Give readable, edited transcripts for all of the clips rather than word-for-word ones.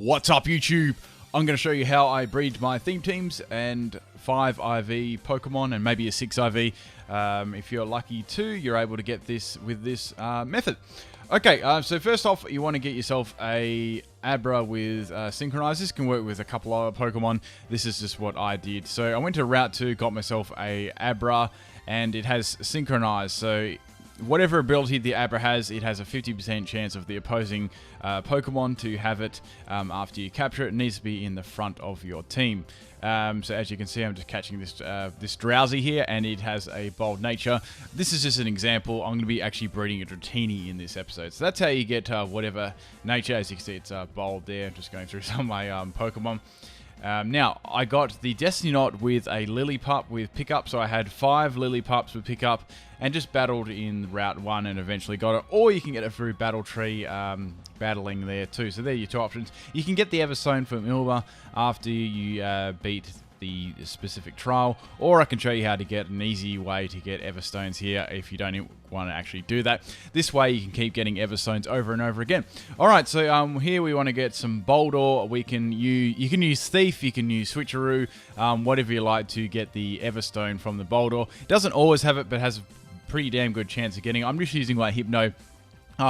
What's up, YouTube? I'm going to show you how I breed my theme teams and 5 IV Pokemon and maybe a 6 IV. If you're lucky too, you're able to get this with this method. Okay, so first off, you want to get yourself a Abra with Synchronize. This can work with a couple other Pokemon. This is just what I did. So I went to Route 2, got myself a Abra, and it has Synchronize. So whatever ability the Abra has, it has a 50% chance of the opposing Pokemon to have it after you capture it. It needs to be in the front of your team. So as you can see, I'm just catching this this Drowsy here, and it has a bold nature. This is just an example. I'm going to be actually breeding a Dratini in this episode. So that's how you get whatever nature. As you can see, it's bold there. I'm just going through some of my Pokemon. Now, I got the Destiny Knot with a Lillipup with pickup, so I had 5 Lillipups with pickup, and just battled in Route 1 and eventually got it. Or you can get it through Battle Tree, battling there too. So there are your 2 options. You can get the Everstone from Ilva after you beat the specific trial, or I can show you how to get an easy way to get Everstones here if you don't want to actually do that. This way you can keep getting Everstones over and over again. Alright, so here we want to get some Boldore. You can use Thief, you can use Switcheroo, whatever you like to get the Everstone from the Boldore. It doesn't always have it, but has a pretty damn good chance of getting it. I'm just using my Hypno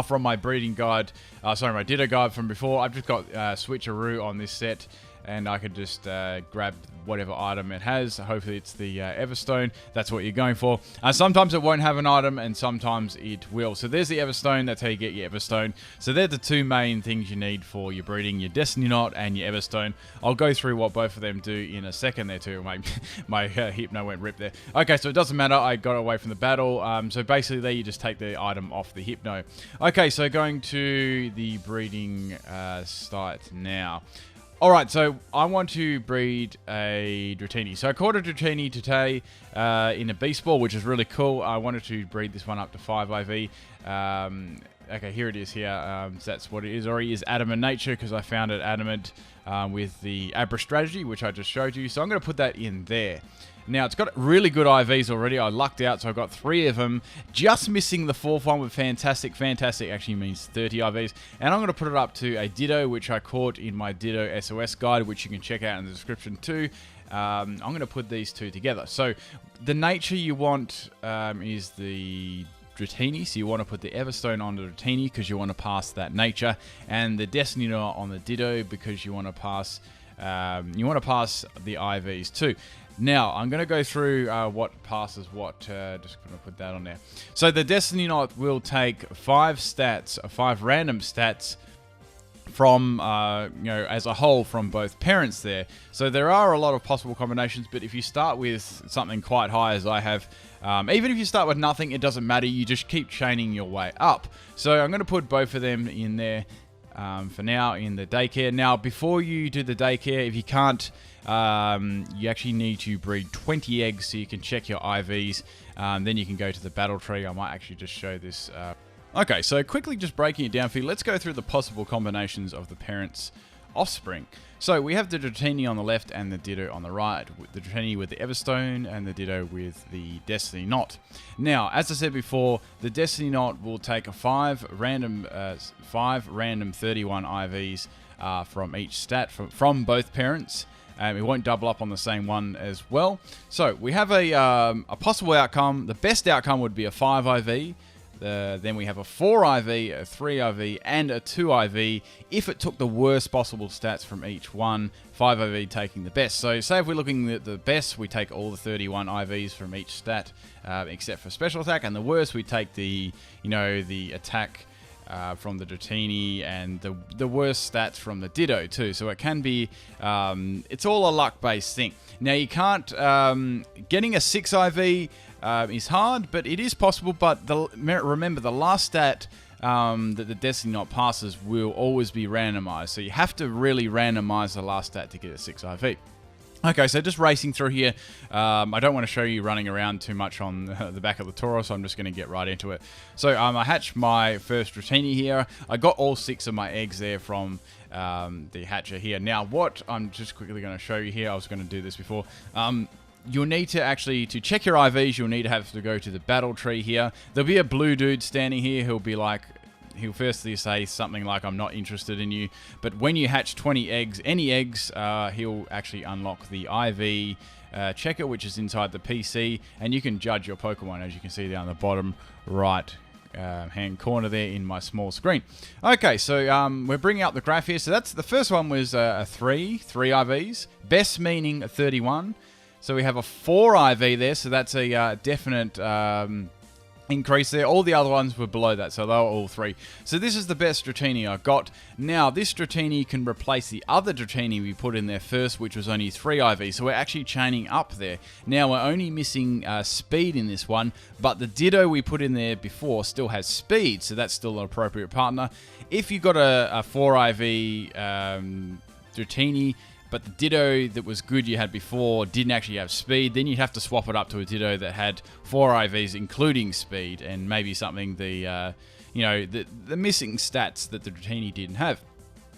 from my breeding guide, my Ditto guide from before. I've just got Switcheroo on this set, and I could just grab whatever item it has. Hopefully it's the Everstone. That's what you're going for. Sometimes it won't have an item, and sometimes it will. So there's the Everstone. That's how you get your Everstone. So they're the 2 main things you need for your breeding, your Destiny Knot and your Everstone. I'll go through what both of them do in a second there too. My Hypno went rip there. Okay, so it doesn't matter. I got away from the battle. So basically there you just take the item off the Hypno. Okay, so going to the breeding site now. Alright, so I want to breed a Dratini. So I caught a Dratini today in a Beast Ball, which is really cool. I wanted to breed this one up to 5 IV. Okay, here it is here. So that's what it is. Already is Adamant Nature, because I found it Adamant with the Abra strategy, which I just showed you. So I'm going to put that in there. Now, it's got really good IVs already. I lucked out, so I got 3 of them. Just missing the 4th one with Fantastic. Fantastic actually means 30 IVs. And I'm going to put it up to a Ditto, which I caught in my Ditto SOS guide, which you can check out in the description too. I'm going to put these 2 together. So, the nature you want is the Dratini, so you want to put the Everstone on the Dratini because you want to pass that nature, and the Destiny Knot on the Ditto because you want to pass the IVs too. Now, I'm going to go through what passes what. Just going to put that on there. So the Destiny Knot will take 5 random stats from, as a whole from both parents there. So there are a lot of possible combinations, but if you start with something quite high as I have, even if you start with nothing, it doesn't matter. You just keep chaining your way up. So I'm going to put both of them in there for now in the daycare. Now, before you do the daycare, if you can't, you actually need to breed 20 eggs so you can check your IVs. Then you can go to the battle tree. I might actually just show this. Okay, so quickly just breaking it down for you, let's go through the possible combinations of the parents' offspring. So we have the Dratini on the left and the Ditto on the right. The Dratini with the Everstone and the Ditto with the Destiny Knot. Now, as I said before, the Destiny Knot will take 5 random 31 IVs from each stat from both parents. It won't double up on the same one as well. So we have a possible outcome. The best outcome would be a 5 IV. Then we have a 4 IV, a 3 IV, and a 2 IV if it took the worst possible stats from each one, 5 IV taking the best. So say if we're looking at the best, we take all the 31 IVs from each stat, except for special attack, and the worst we take the attack from the Dratini, and the worst stats from the Ditto too. So it can be, it's all a luck-based thing. Now you can't, getting a 6 IV is hard, but it is possible. But remember, the last stat that the Destiny Knot passes will always be randomized. So you have to really randomize the last stat to get a 6 IV. Okay, so just racing through here. I don't want to show you running around too much on the back of the Toro, so I'm just going to get right into it. So I hatched my first Dratini here. I got all 6 of my eggs there from the hatcher here. Now, what I'm just quickly going to show you here, I was going to do this before. You'll need to actually, to check your IVs, you'll need to go to the battle tree here. There'll be a blue dude standing here who'll be like he'll firstly say something like, I'm not interested in you. But when you hatch 20 eggs, any eggs, he'll actually unlock the IV checker, which is inside the PC, and you can judge your Pokemon, as you can see down the bottom right hand corner there in my small screen. Okay, so we're bringing up the graph here. So that's the first one was a 3 IVs, best meaning a 31. So we have a 4 IV there, so that's a definite increase there. All the other ones were below that, so they were all 3. So this is the best Dratini I got. Now, this Dratini can replace the other Dratini we put in there first, which was only 3 IV, so we're actually chaining up there. Now, we're only missing speed in this one, but the Ditto we put in there before still has speed, so that's still an appropriate partner. If you got a 4 IV Dratini, but the Ditto that was good you had before didn't actually have speed, then you'd have to swap it up to a Ditto that had 4 IVs including speed, and maybe something the missing stats that the Dratini didn't have.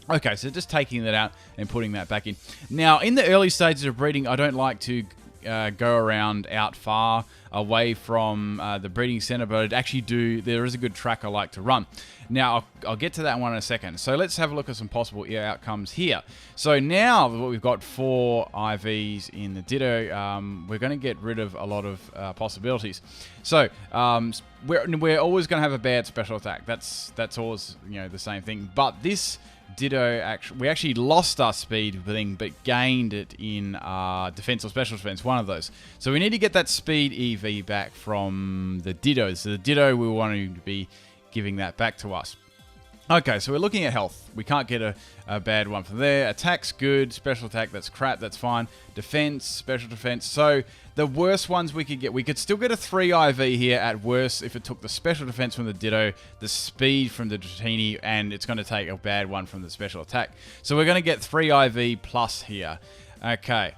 Okay, so just taking that out and putting that back in. Now, in the early stages of breeding, I don't like to go around out far away from the breeding center, but there is a good track I like to run. Now, I'll get to that one in a second. So let's have a look at some possible outcomes here. So now that we've got 4 IVs in the Ditto, we're going to get rid of a lot of possibilities. So we're always going to have a bad special attack. That's always the same thing. But this Ditto, we actually lost our speed thing, but gained it in defense or special defense, one of those. So we need to get that speed EV back from the Ditto. So the Ditto, we want to be giving that back to us. Okay, so we're looking at health. We can't get a bad one from there. Attack's good. Special attack, that's crap. That's fine. Defense, special defense. So the worst ones we could still get a 3 IV here at worst if it took the special defense from the Ditto, the speed from the Dratini, and it's going to take a bad one from the special attack. So we're going to get 3 IV plus here. Okay,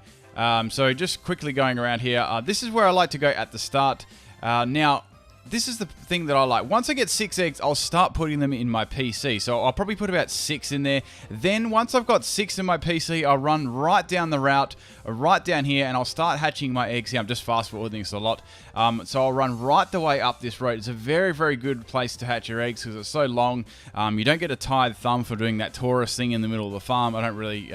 so just quickly going around here. This is where I like to go at the start. Now, this is the thing that I like. Once I get 6 eggs, I'll start putting them in my PC. So I'll probably put about 6 in there. Then once I've got 6 in my PC, I'll run right down the route, right down here, and I'll start hatching my eggs here. I'm just fast forwarding this a lot. So I'll run right the way up this road. It's a very, very good place to hatch your eggs because it's so long. You don't get a tired thumb for doing that tourist thing in the middle of the farm. I don't really...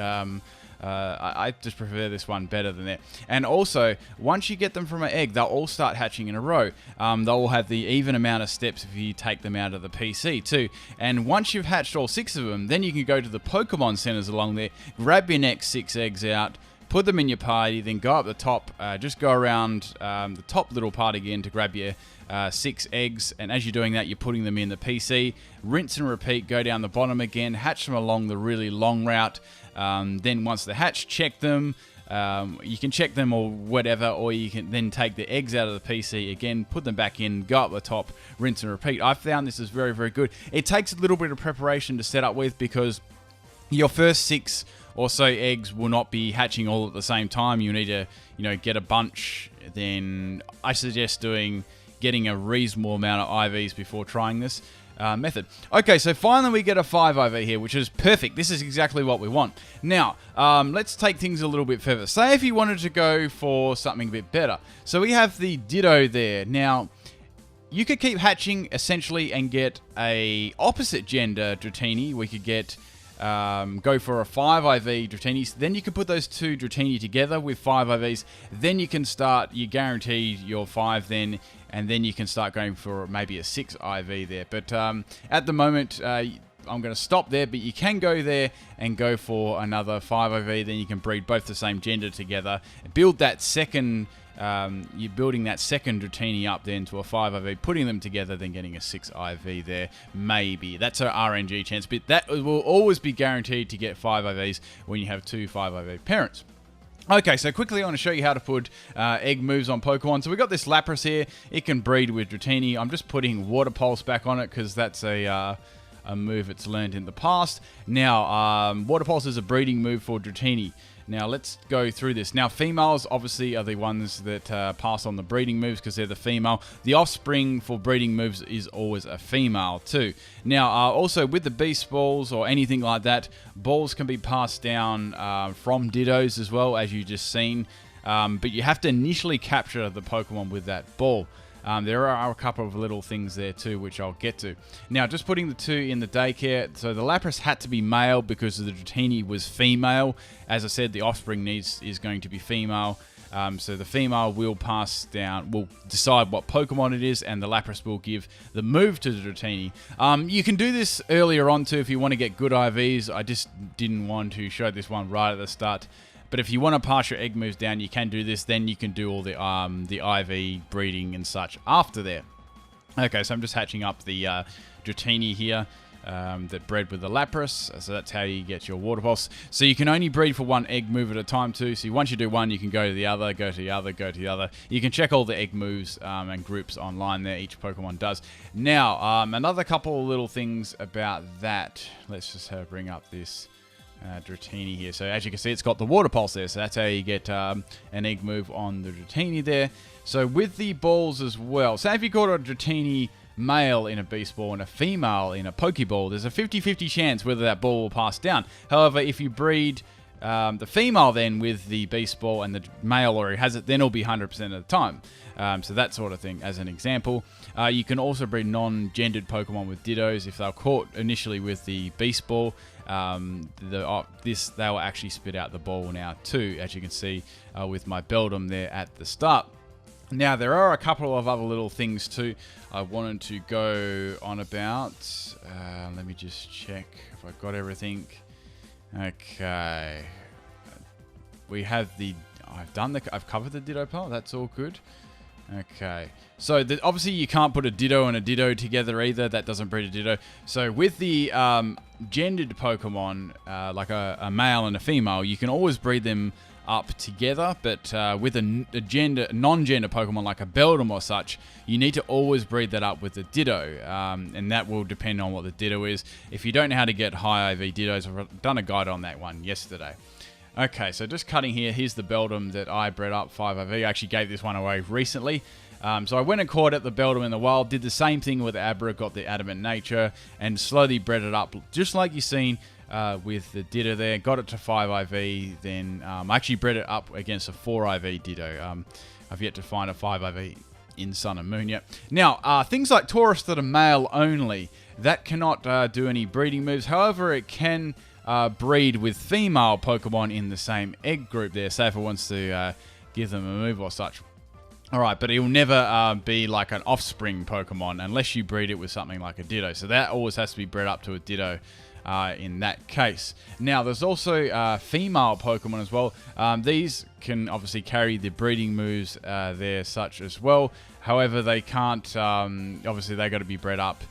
I just prefer this one better than that. And also, once you get them from an egg, they'll all start hatching in a row. They'll all have the even amount of steps if you take them out of the PC too. And once you've hatched all 6 of them, then you can go to the Pokemon centers along there, grab your next 6 eggs out, put them in your party, then go up the top, just go around the top little part again to grab your 6 eggs, and as you're doing that, you're putting them in the PC, rinse and repeat, go down the bottom again, hatch them along the really long route. Then once they're hatched, check them. You can check them or whatever, or you can then take the eggs out of the PC again, put them back in, go up the top, rinse and repeat. I found this is very, very good. It takes a little bit of preparation to set up with because your first 6 or so eggs will not be hatching all at the same time. You need to, get a bunch. Then I suggest getting a reasonable amount of IVs before trying this method. Okay, so finally we get a 5 IV here, which is perfect. This is exactly what we want. Now, let's take things a little bit further. Say if you wanted to go for something a bit better. So we have the Ditto there. Now, you could keep hatching essentially and get a opposite gender Dratini. We could get go for a 5 IV Dratini. Then you can put those 2 Dratini together with 5 IVs. Then you can start, you guarantee your 5 then, and then you can start going for maybe a 6 IV there. But at the moment, I'm going to stop there, but you can go there and go for another 5 IV. Then you can breed both the same gender together. Build that second, you're building that second Dratini up then to a 5 IV, putting them together, then getting a 6 IV there. Maybe. That's an RNG chance, but that will always be guaranteed to get 5 IVs when you have 2 5 IV parents. Okay, so quickly I want to show you how to put egg moves on Pokemon. So we got this Lapras here. It can breed with Dratini. I'm just putting Water Pulse back on it because that's a move it's learned in the past. Now, Water Pulse is a breeding move for Dratini. Now, let's go through this. Now, females obviously are the ones that pass on the breeding moves because they're the female. The offspring for breeding moves is always a female too. Now, also with the beast balls or anything like that, balls can be passed down from Dittos as well, as you just seen. But you have to initially capture the Pokemon with that ball. There are a couple of little things there too, which I'll get to. Now, just putting the two in the daycare. So the Lapras had to be male because the Dratini was female. As I said, the offspring is going to be female. So the female will pass down, will decide what Pokemon it is, and the Lapras will give the move to the Dratini. You can do this earlier on too if you want to get good IVs. I just didn't want to show this one right at the start. But if you want to pass your egg moves down, you can do this. Then you can do all the IV breeding and such after there. Okay, so I'm just hatching up the Dratini here. That bred with the Lapras, so that's how you get your Water Pulse. So you can only breed for one egg move at a time too, so once you do one, you can go to the other, go to the other, go to the other. You can check all the egg moves and groups online there, each Pokemon does. Now, another couple of little things about that. Let's just bring up this Dratini here. So as you can see, it's got the Water Pulse there, so that's how you get an egg move on the Dratini there. So with the balls as well, say if you got a Dratini male in a Beast Ball and a female in a Pokeball, there's a 50-50 chance whether that ball will pass down. However, if you breed the female then with the Beast Ball and the male already has it, then it'll be 100% of the time. So that sort of thing as an example. You can also breed non-gendered Pokemon with Dittos. If they're caught initially with the Beast Ball, they'll actually spit out the ball now too, as you can see with my Beldum there at the start. Now, there are a couple of other little things too I wanted to go on about. Let me just check if I've got everything. Okay. We have the... I've covered the Ditto part. That's all good. Okay. So, obviously you can't put a Ditto and a Ditto together either. That doesn't breed a Ditto. So, with the gendered Pokemon, like a male and a female, you can always breed them up together, but with a non-gender Pokemon like a Beldum or such, you need to always breed that up with a Ditto, and that will depend on what the Ditto is. If you don't know how to get high IV Dittos, I've done a guide on that one yesterday. Okay, so just cutting here, here's the Beldum that I bred up 5IV. I actually gave this one away recently. So I went and caught at the Beldum in the wild, did the same thing with Abra, got the Adamant Nature, and slowly bred it up, just like you've seen with the Ditto there. Got it to 5IV, then I actually bred it up against a 4IV Ditto. I've yet to find a 5IV in Sun and Moon yet. Now, things like Tauros that are male only, that cannot do any breeding moves. However, it can breed with female Pokemon in the same egg group there, say if it wants to give them a move or such. Alright, but it will never be like an offspring Pokemon unless you breed it with something like a Ditto. So that always has to be bred up to a Ditto in that case. Now, there's also female Pokemon as well. These can obviously carry the breeding moves there such as well. However, they can't, obviously they got to be bred up.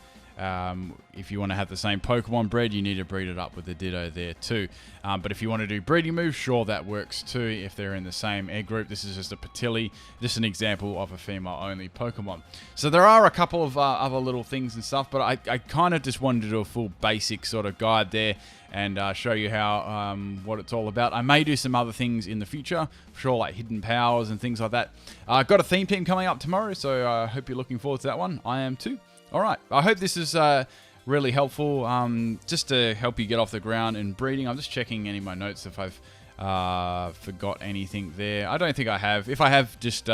If you want to have the same Pokemon bred, you need to breed it up with the Ditto there too. But if you want to do breeding moves, sure, that works too if they're in the same egg group. This is just a Patili, just an example of a female-only Pokemon. So there are a couple of other little things and stuff, but I kind of just wanted to do a full basic sort of guide there and show you how what it's all about. I may do some other things in the future, sure, like hidden powers and things like that. I've got a theme team coming up tomorrow, so I hope you're looking forward to that one. I am too. All right, I hope this is really helpful, just to help you get off the ground in breeding. I'm just checking any of my notes if I've forgot anything there. I don't think I have. If I have, just